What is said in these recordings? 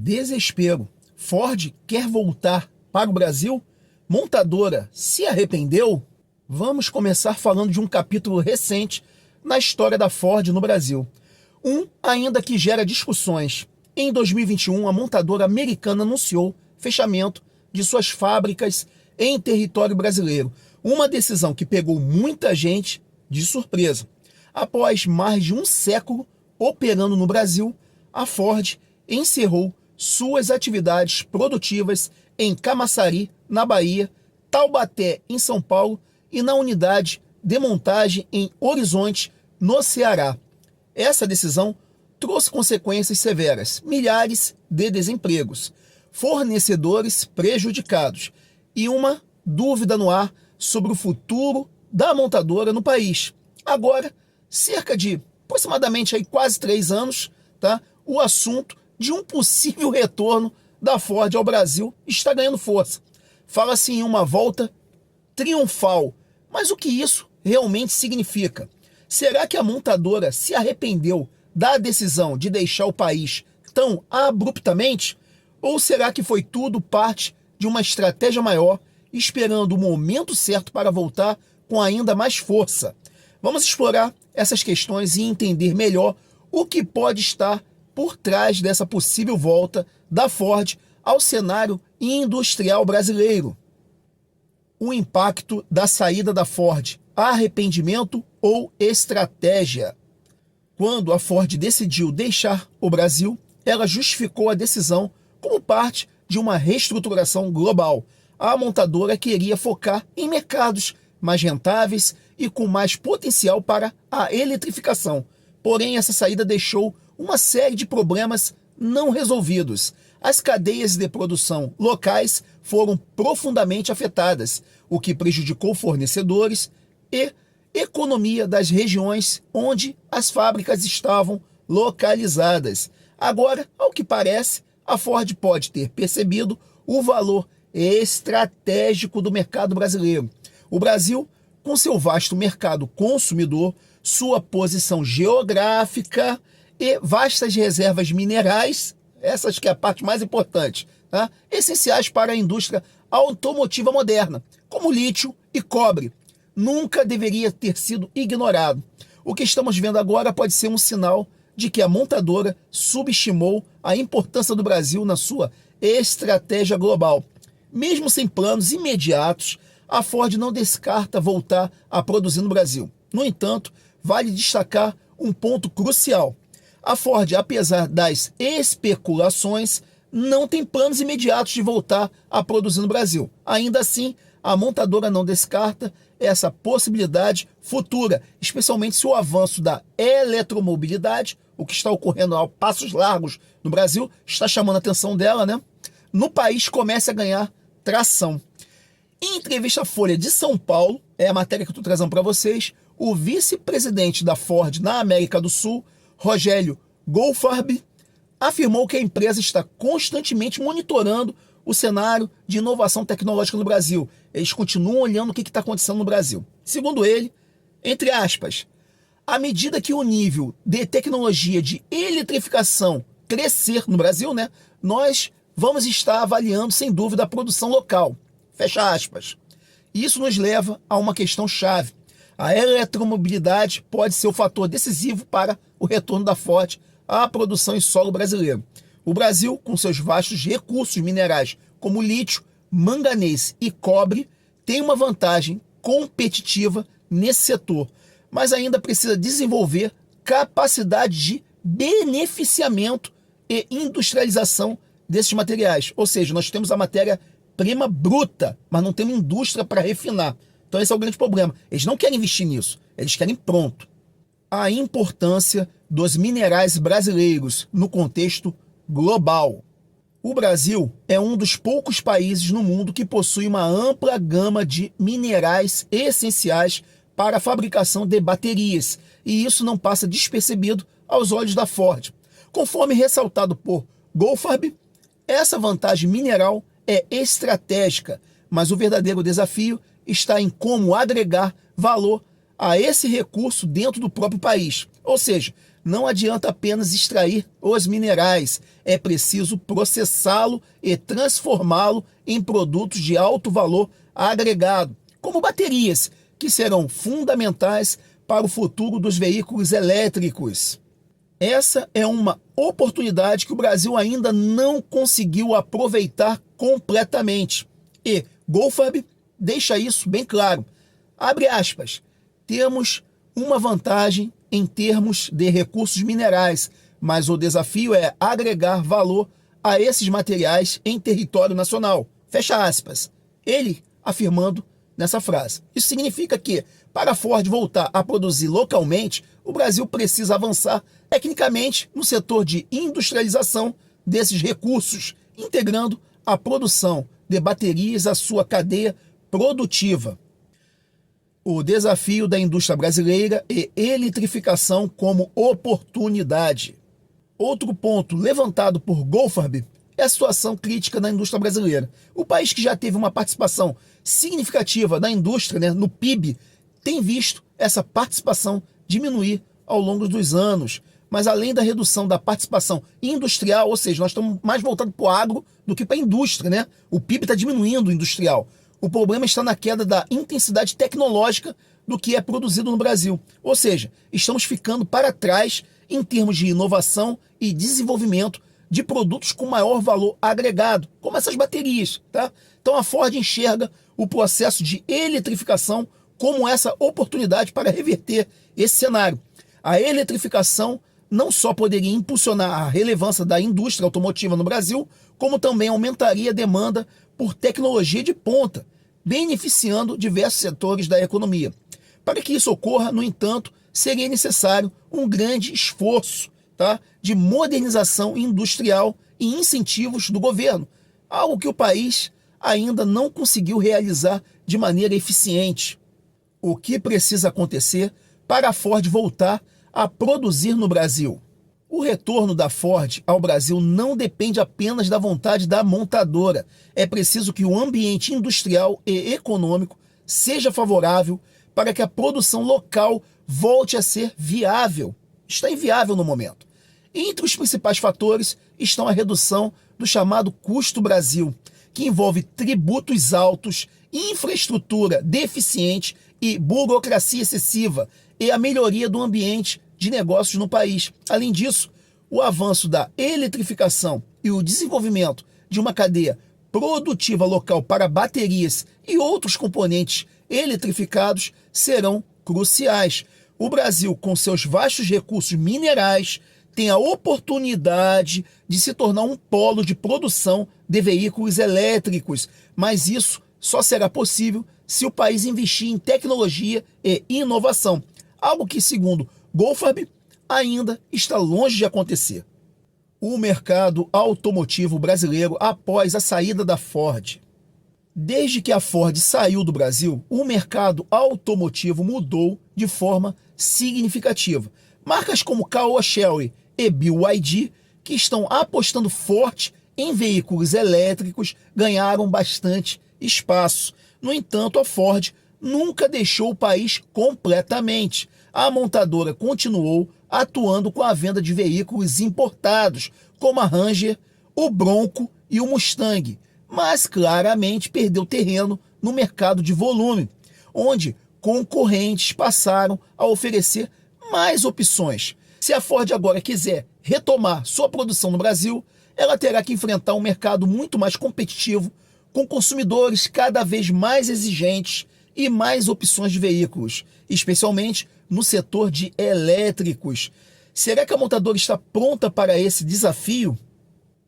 Desespero. Ford quer voltar para o Brasil? Montadora se arrependeu? Vamos começar falando de um capítulo recente na história da Ford no Brasil. Ainda que gera discussões. Em 2021, a montadora americana anunciou fechamento de suas fábricas em território brasileiro. Uma decisão que pegou muita gente de surpresa. Após mais de um século operando no Brasil, a Ford encerrou suas atividades produtivas em Camaçari, na Bahia, Taubaté, em São Paulo e na unidade de montagem em Horizonte, no Ceará. Essa decisão trouxe consequências severas, milhares de desempregos, fornecedores prejudicados e uma dúvida no ar sobre o futuro da montadora no país. Agora, cerca de aproximadamente quase 3 anos, o assunto de um possível retorno da Ford ao Brasil está ganhando força. Fala-se em uma volta triunfal, mas o que isso realmente significa? Será que a montadora se arrependeu da decisão de deixar o país tão abruptamente? Ou será que foi tudo parte de uma estratégia maior, esperando o momento certo para voltar com ainda mais força? Vamos explorar essas questões e entender melhor o que pode estar por trás dessa possível volta da Ford ao cenário industrial brasileiro. O impacto da saída da Ford, arrependimento ou estratégia? Quando a Ford decidiu deixar o Brasil, ela justificou a decisão como parte de uma reestruturação global. A montadora queria focar em mercados mais rentáveis e com mais potencial para a eletrificação. Porém, essa saída deixou uma série de problemas não resolvidos. As cadeias de produção locais foram profundamente afetadas, o que prejudicou fornecedores e economia das regiões onde as fábricas estavam localizadas. Agora, ao que parece, a Ford pode ter percebido o valor estratégico do mercado brasileiro. O Brasil, com seu vasto mercado consumidor, sua posição geográfica e vastas reservas minerais, essas que é a parte mais importante, essenciais para a indústria automotiva moderna, como lítio e cobre, nunca deveria ter sido ignorado. O que estamos vendo agora pode ser um sinal de que a montadora subestimou a importância do Brasil na sua estratégia global. Mesmo sem planos imediatos, a Ford não descarta voltar a produzir no Brasil. No entanto, vale destacar um ponto crucial. A Ford, apesar das especulações, não tem planos imediatos de voltar a produzir no Brasil. Ainda assim, a montadora não descarta essa possibilidade futura, especialmente se o avanço da eletromobilidade, o que está ocorrendo a passos largos no Brasil, está chamando a atenção dela, no país comece a ganhar tração. Em entrevista à Folha de São Paulo, é a matéria que eu estou trazendo para vocês, o vice-presidente da Ford na América do Sul, Rogério Goldfarb, afirmou que a empresa está constantemente monitorando o cenário de inovação tecnológica no Brasil. Eles continuam olhando o que está acontecendo no Brasil. Segundo ele, entre aspas, à medida que o nível de tecnologia de eletrificação crescer no Brasil, nós vamos estar avaliando, sem dúvida, a produção local. Fecha aspas. Isso nos leva a uma questão chave. A eletromobilidade pode ser o fator decisivo para o retorno da Ford à produção em solo brasileiro. O Brasil, com seus vastos recursos minerais como lítio, manganês e cobre, tem uma vantagem competitiva nesse setor, mas ainda precisa desenvolver capacidade de beneficiamento e industrialização desses materiais. Ou seja, nós temos a matéria-prima bruta, mas não temos indústria para refinar. Então esse é o grande problema. Eles não querem investir nisso, eles querem pronto. A importância dos minerais brasileiros no contexto global. O Brasil é um dos poucos países no mundo que possui uma ampla gama de minerais essenciais para a fabricação de baterias, e isso não passa despercebido aos olhos da Ford. Conforme ressaltado por Goldfarb, essa vantagem mineral é estratégica, mas o verdadeiro desafio está em como agregar valor a esse recurso dentro do próprio país. Ou seja, não adianta apenas extrair os minerais, é preciso processá-lo e transformá-lo em produtos de alto valor agregado, como baterias, que serão fundamentais para o futuro dos veículos elétricos. Essa é uma oportunidade que o Brasil ainda não conseguiu aproveitar completamente. E Goldfarb deixa isso bem claro. Abre aspas. Temos uma vantagem em termos de recursos minerais, mas o desafio é agregar valor a esses materiais em território nacional. Fecha aspas. Ele afirmando nessa frase. Isso significa que, para a Ford voltar a produzir localmente, o Brasil precisa avançar tecnicamente no setor de industrialização desses recursos, integrando a produção de baterias à sua cadeia produtiva. O desafio da indústria brasileira é eletrificação como oportunidade. Outro ponto levantado por Goldfarb é a situação crítica da indústria brasileira. O país que já teve uma participação significativa da indústria, no PIB, tem visto essa participação diminuir ao longo dos anos. Mas além da redução da participação industrial, ou seja, nós estamos mais voltados para o agro do que para a indústria, O PIB está diminuindo o industrial. O problema está na queda da intensidade tecnológica do que é produzido no Brasil. Ou seja, estamos ficando para trás em termos de inovação e desenvolvimento de produtos com maior valor agregado, como essas baterias, Então a Ford enxerga o processo de eletrificação como essa oportunidade para reverter esse cenário. A eletrificação não só poderia impulsionar a relevância da indústria automotiva no Brasil, como também aumentaria a demanda por tecnologia de ponta, beneficiando diversos setores da economia. Para que isso ocorra, no entanto, seria necessário um grande esforço de modernização industrial e incentivos do governo, algo que o país ainda não conseguiu realizar de maneira eficiente. O que precisa acontecer para a Ford voltar a produzir no Brasil? O retorno da Ford ao Brasil não depende apenas da vontade da montadora. É preciso que o ambiente industrial e econômico seja favorável para que a produção local volte a ser viável. Está inviável no momento. Entre os principais fatores estão a redução do chamado custo Brasil, que envolve tributos altos, infraestrutura deficiente e burocracia excessiva, e a melhoria do ambiente de negócios no país. Além disso, o avanço da eletrificação e o desenvolvimento de uma cadeia produtiva local para baterias e outros componentes eletrificados serão cruciais. O Brasil, com seus vastos recursos minerais, tem a oportunidade de se tornar um polo de produção de veículos elétricos, mas isso só será possível se o país investir em tecnologia e inovação, algo que, segundo Goldfarb, ainda está longe de acontecer. O mercado automotivo brasileiro após a saída da Ford. Desde que a Ford saiu do Brasil, o mercado automotivo mudou de forma significativa. Marcas como Caoa Chery e BYD, que estão apostando forte em veículos elétricos, ganharam bastante espaço. No entanto, a Ford nunca deixou o país completamente. A montadora continuou atuando com a venda de veículos importados, como a Ranger, o Bronco e o Mustang, mas claramente perdeu terreno no mercado de volume, onde concorrentes passaram a oferecer mais opções. Se a Ford agora quiser retomar sua produção no Brasil, ela terá que enfrentar um mercado muito mais competitivo, com consumidores cada vez mais exigentes e mais opções de veículos, especialmente no setor de elétricos. Será que a montadora está pronta para esse desafio?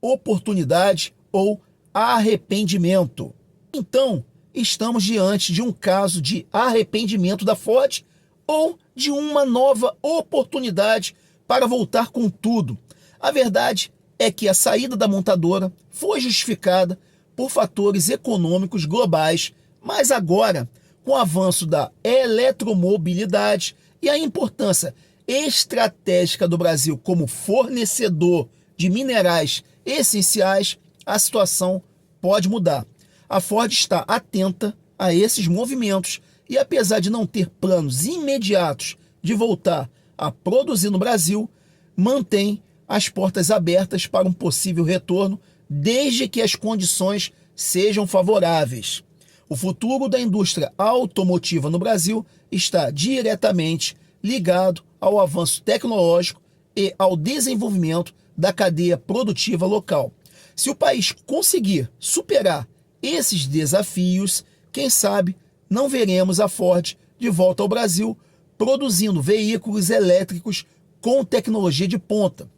Oportunidade ou arrependimento? Então, estamos diante de um caso de arrependimento da Ford ou de uma nova oportunidade para voltar com tudo. A verdade é que a saída da montadora foi justificada por fatores econômicos globais, mas agora, com o avanço da eletromobilidade e a importância estratégica do Brasil como fornecedor de minerais essenciais, a situação pode mudar. A Ford está atenta a esses movimentos e, apesar de não ter planos imediatos de voltar a produzir no Brasil, mantém as portas abertas para um possível retorno, desde que as condições sejam favoráveis. O futuro da indústria automotiva no Brasil está diretamente ligado ao avanço tecnológico e ao desenvolvimento da cadeia produtiva local. Se o país conseguir superar esses desafios, quem sabe não veremos a Ford de volta ao Brasil produzindo veículos elétricos com tecnologia de ponta.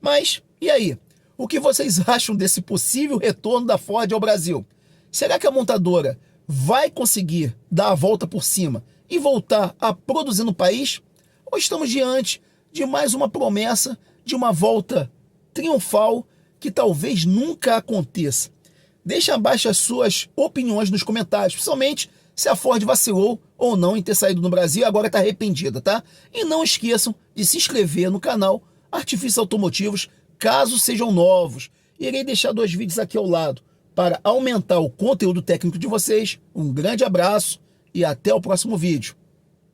Mas, e aí? O que vocês acham desse possível retorno da Ford ao Brasil? Será que a montadora vai conseguir dar a volta por cima e voltar a produzir no país? Ou estamos diante de mais uma promessa de uma volta triunfal que talvez nunca aconteça? Deixe abaixo as suas opiniões nos comentários, principalmente se a Ford vacilou ou não em ter saído do Brasil e agora está arrependida, tá? E não esqueçam de se inscrever no canal Artifícios Automotivos, caso sejam novos. Irei deixar 2 vídeos aqui ao lado para aumentar o conteúdo técnico de vocês. Um grande abraço e até o próximo vídeo.